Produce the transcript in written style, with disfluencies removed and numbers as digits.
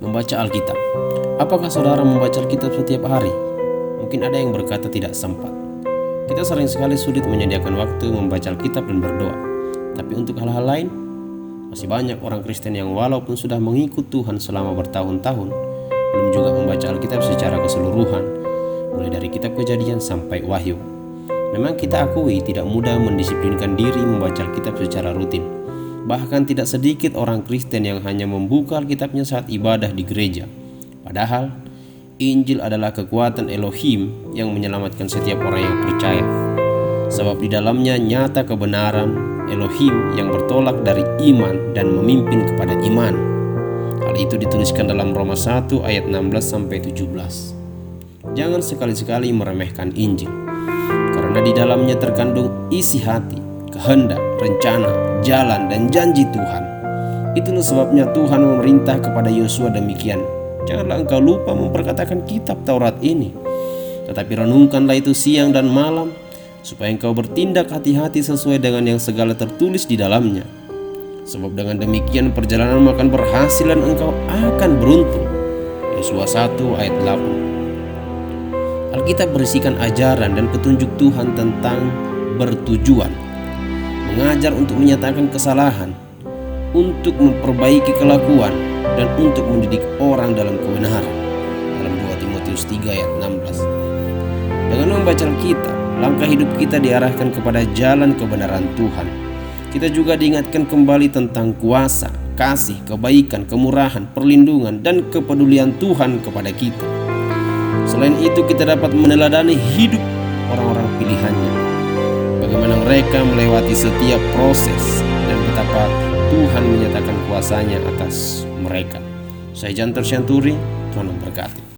Membaca Alkitab. Apakah saudara membaca Alkitab setiap hari? Mungkin ada yang berkata tidak sempat. Kita sering sekali sulit menyediakan waktu membaca Alkitab dan berdoa. Tapi untuk hal-hal lain, masih banyak orang Kristen yang walaupun sudah mengikut Tuhan selama bertahun-tahun, belum juga membaca Alkitab secara keseluruhan, mulai dari kitab Kejadian sampai Wahyu. Memang kita akui tidak mudah mendisiplinkan diri membaca Alkitab secara rutin. Bahkan tidak sedikit orang Kristen yang hanya membuka Alkitabnya saat ibadah di gereja. Padahal Injil adalah kekuatan Elohim yang menyelamatkan setiap orang yang percaya. Sebab di dalamnya nyata kebenaran Elohim yang bertolak dari iman dan memimpin kepada iman. Hal itu dituliskan dalam Roma 1 ayat 16-17. Jangan sekali-sekali meremehkan Injil, karena di dalamnya terkandung isi hati, kehendak, rencana, jalan, dan janji Tuhan. Itulah sebabnya Tuhan memerintah kepada Yosua demikian. Janganlah engkau lupa memperkatakan kitab Taurat ini, tetapi renungkanlah itu siang dan malam, supaya engkau bertindak hati-hati sesuai dengan yang segala tertulis di dalamnya. Sebab dengan demikian perjalananmu akan berhasil dan engkau akan beruntung. Yosua 1 ayat 8. Alkitab berisikan ajaran dan petunjuk Tuhan tentang bertujuan, mengajar untuk menyatakan kesalahan, untuk memperbaiki kelakuan, dan untuk mendidik orang dalam kebenaran. Dalam 2 Timotius 3 ayat 16. Dengan membaca Alkitab, langkah hidup kita diarahkan kepada jalan kebenaran Tuhan. Kita juga diingatkan kembali tentang kuasa, kasih, kebaikan, kemurahan, perlindungan, dan kepedulian Tuhan kepada kita. Selain itu, kita dapat meneladani hidup orang-orang pilihannya, bagaimana mereka melewati setiap proses dan betapa Tuhan menyatakan kuasanya atas mereka. Saya Jantor Syanturi, Tuhan memberkati.